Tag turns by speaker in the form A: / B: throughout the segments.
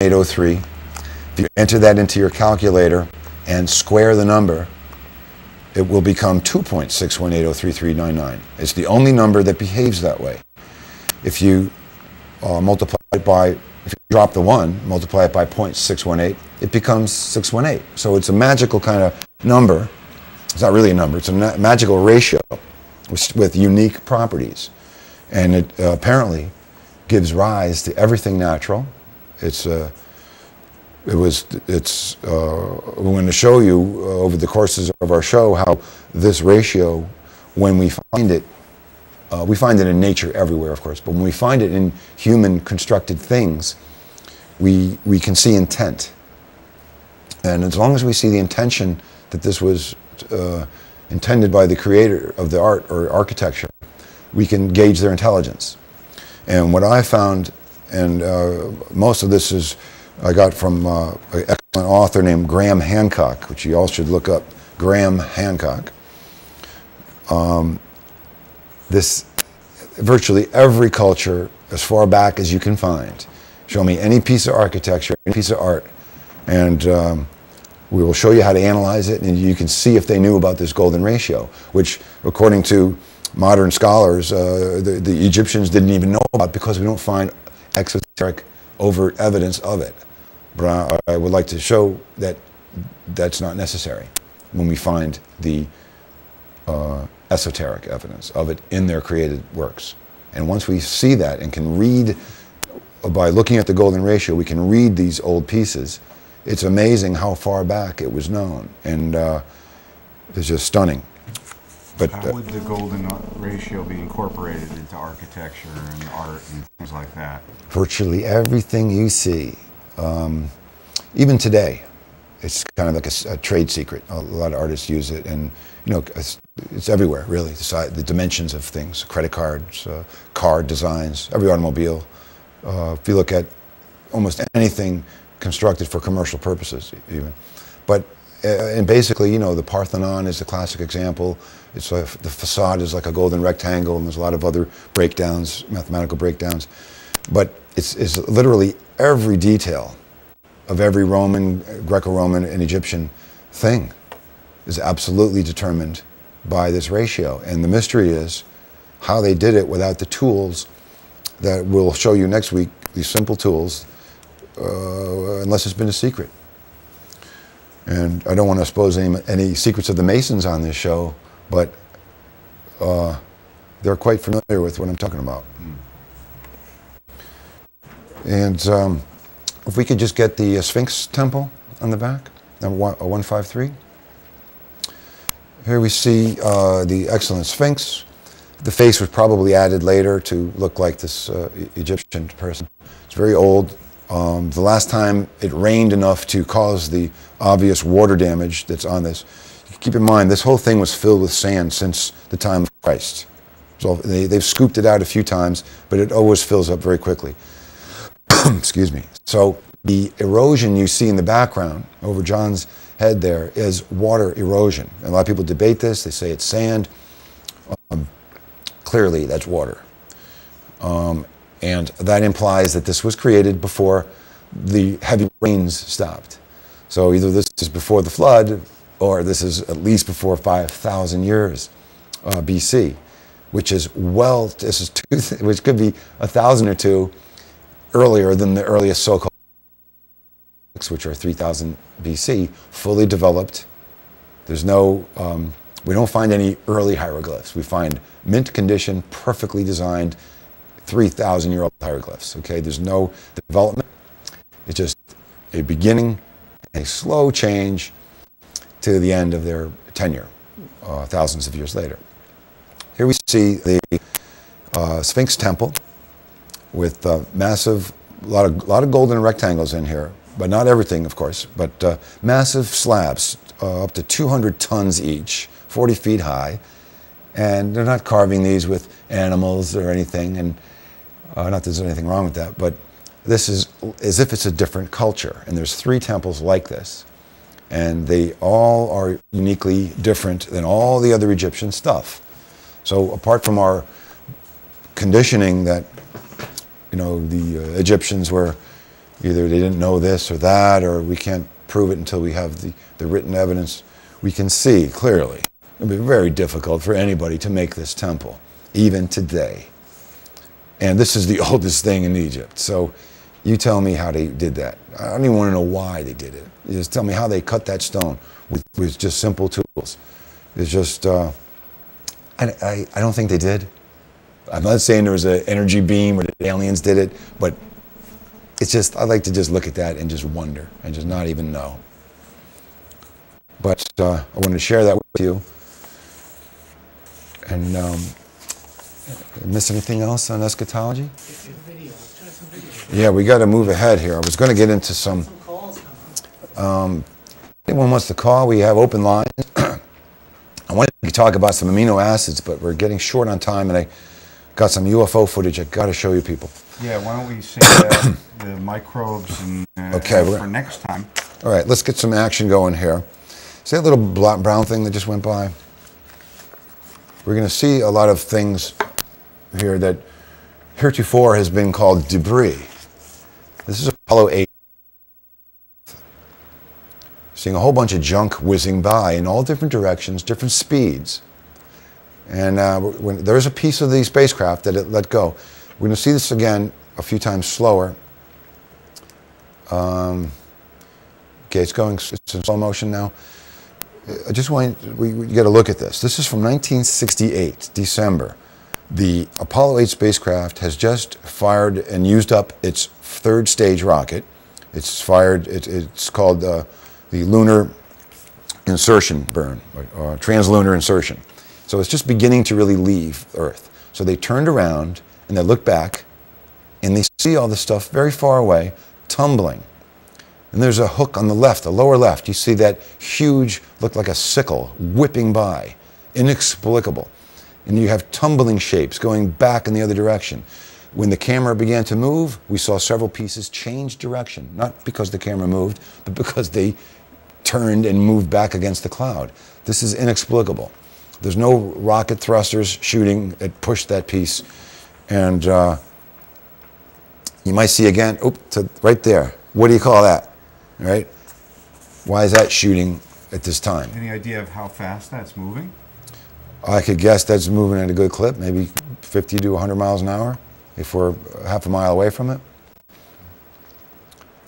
A: 61803. If you enter that into your calculator and square the number, it will become 2.6180339. It's the only number that behaves that way. If you multiply it by, if you drop the 1, multiply it by 0.618, it becomes 618. So it's a magical kind of number. It's not really a number, it's a magical ratio with unique properties. And it apparently gives rise to everything natural. We're going to show you over the courses of our show how this ratio, when we find it in nature everywhere, of course, but when we find it in human constructed things, we can see intent. And as long as we see the intention that this was intended by the creator of the art or architecture, we can gauge their intelligence. And what I found, and most of this I got from an excellent author named Graham Hancock, which you all should look up, Graham Hancock. Virtually every culture, as far back as you can find, show me any piece of architecture, any piece of art, and we will show you how to analyze it, and you can see if they knew about this golden ratio, which, according to modern scholars, the Egyptians didn't even know about because we don't find exoteric overt evidence of it. But I would like to show that that's not necessary when we find the esoteric evidence of it in their created works. And once we see that and can read, by looking at the golden ratio, we can read these old pieces. It's amazing how far back it was known, and it's just stunning. But
B: how would the golden ratio be incorporated into architecture and art and things like that?
A: Virtually everything you see, even today, it's kind of like a trade secret. A lot of artists use it, and it's everywhere, really. The dimensions of things, credit cards, car designs, every automobile. If you look at almost anything constructed for commercial purposes, even. But and basically, the Parthenon is the classic example. It's the facade is like a golden rectangle, and there's a lot of other breakdowns, mathematical breakdowns. But it's literally every detail of every Roman, Greco-Roman, and Egyptian thing is absolutely determined by this ratio. And the mystery is how they did it without the tools that we'll show you next week, these simple tools, unless it's been a secret. And I don't want to expose any secrets of the Masons on this show, but they're quite familiar with what I'm talking about. And if we could just get the Sphinx temple on the back, number 153. Here we see the excellent Sphinx. The face was probably added later to look like this Egyptian person. It's very old. The last time it rained enough to cause the obvious water damage that's on this. Keep in mind, this whole thing was filled with sand since the time of Christ. So they've scooped it out a few times, but it always fills up very quickly. Excuse me. So the erosion you see in the background over John's head there is water erosion. And a lot of people debate this. They say it's sand. Clearly, that's water. And that implies that this was created before the heavy rains stopped. So either this is before the flood, or this is at least before 5,000 years BC, which is which could be 1,000 or two earlier than the earliest so-called, which are 3,000 BC, fully developed. There's no, we don't find any early hieroglyphs. We find mint condition, perfectly designed, 3,000-year-old hieroglyphs. Okay, there's no development. It's just a beginning, a slow change to the end of their tenure, thousands of years later. Here we see the Sphinx temple with massive, a lot of golden rectangles in here, but not everything, of course, but massive slabs, up to 200 tons each, 40 feet high, and they're not carving these with animals or anything, and not that there's anything wrong with that, but this is as if it's a different culture, and there's 3 temples like this, and they all are uniquely different than all the other Egyptian stuff. So apart from our conditioning that, the Egyptians were Either they didn't know this or that, or we can't prove it until we have the written evidence. We can see clearly. It would be very difficult for anybody to make this temple, even today. And this is the oldest thing in Egypt. So you tell me how they did that. I don't even want to know why they did it. You just tell me how they cut that stone with just simple tools. It's just, I don't think they did. I'm not saying there was an energy beam or the aliens did it, but it's just, I like to just look at that and just wonder and just not even know. But I wanted to share that with you. And miss anything else on eschatology? Yeah, we got to move ahead here. I was going to get into some calls. Anyone wants to call? We have open lines. I wanted to talk about some amino acids, but we're getting short on time, and I got some UFO footage I got to show you people.
B: Yeah, why don't we say the microbes and
A: okay,
B: for next time?
A: All right, let's get some action going here. See that little brown thing that just went by? We're going to see a lot of things here that heretofore has been called debris. This is Apollo 8. Seeing a whole bunch of junk whizzing by in all different directions, different speeds. And when there's a piece of the spacecraft that it let go. We're going to see this again a few times slower. Okay, it's in slow motion now. I just want we get a look at this. This is from 1968, December. The Apollo 8 spacecraft has just fired and used up its third stage rocket. It's fired. It's called the lunar insertion burn, or translunar insertion. So it's just beginning to really leave Earth. So they turned around and they looked back, and they see all this stuff very far away, tumbling. And there's a hook on the left, the lower left. You see that huge, looked like a sickle, whipping by, inexplicable. And you have tumbling shapes going back in the other direction. When the camera began to move, we saw several pieces change direction, not because the camera moved, but because they turned and moved back against the cloud. This is inexplicable. There's no rocket thrusters shooting that pushed that piece. And you might see again, right there. What do you call that? Right? Why is that shooting at this time?
B: Any idea of how fast that's moving?
A: I could guess that's moving at a good clip, maybe 50 to 100 miles an hour, if we're half a mile away from it.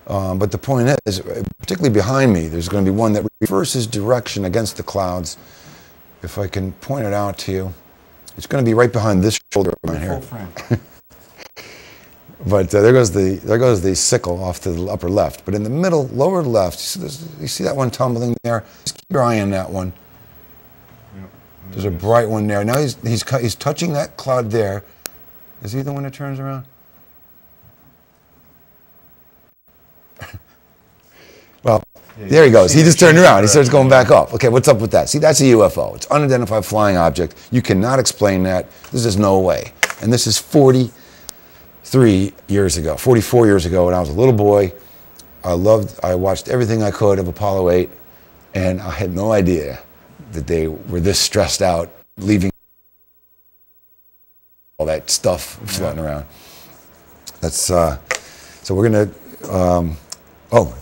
A: But the point is, particularly behind me, there's going to be one that reverses direction against the clouds. If I can point it out to you, it's going to be right behind this shoulder of mine here. But there goes the sickle off to the upper left. But in the middle, lower left, you see that one tumbling there? Just keep your eye on that one.
B: Yep.
A: There's a bright one there. Now he's touching that cloud there. Is he the one that turns around? Well, there he goes. He just turned around. He starts going back up. Okay, what's up with that? See, that's a UFO. It's unidentified flying object. You cannot explain that. This is no way. And this is 43 years ago, 44 years ago, when I was a little boy. I watched everything I could of Apollo 8, and I had no idea that they were this stressed out, leaving all that stuff floating around. That's so we're gonna.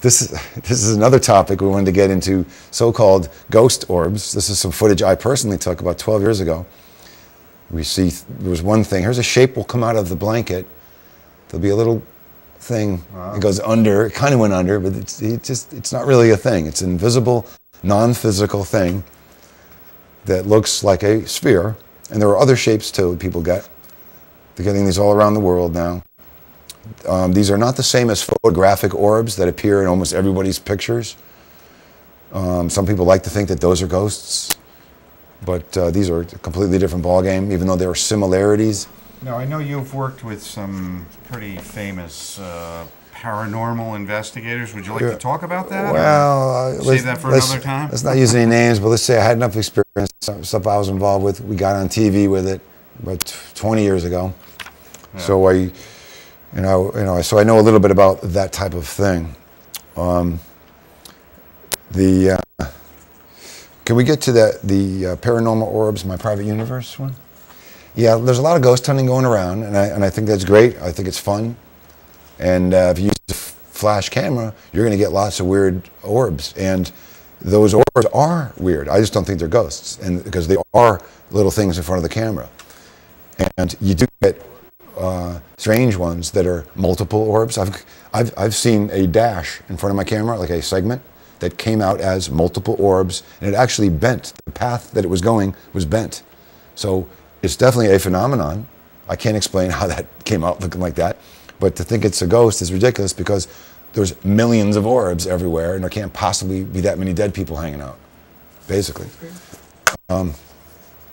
A: This is another topic we wanted to get into, so-called ghost orbs. This is some footage I personally took about 12 years ago. We see there was one thing. Here's a shape will come out of the blanket. There'll be a little thing. Wow. It goes under. It kind of went under, but it's not really a thing. It's an invisible, non-physical thing that looks like a sphere. And there are other shapes too people get. They're getting these all around the world now. These are not the same as photographic orbs that appear in almost everybody's pictures. Some people like to think that those are ghosts, but these are a completely different ballgame, even though there are similarities.
B: Now, I know you've worked with some pretty famous paranormal investigators. Would you like to talk about that?
A: Well,
B: save that for another time?
A: Let's not use any names, but let's say I had enough experience, some stuff I was involved with. We got on TV with it about 20 years ago. Yeah. So so I know a little bit about that type of thing. Can we get to the paranormal orbs, my private universe one? Yeah, there's a lot of ghost hunting going around, and I think that's great. I think it's fun. And if you use flash camera, you're going to get lots of weird orbs. And those orbs are weird. I just don't think they're ghosts, and because they are little things in front of the camera. And you do get strange ones that are multiple orbs. I've seen a dash in front of my camera, like a segment, that came out as multiple orbs, and it actually bent. The path that it was going was bent. So it's definitely a phenomenon. I can't explain how that came out looking like that, but to think it's a ghost is ridiculous because there's millions of orbs everywhere, and there can't possibly be that many dead people hanging out, basically.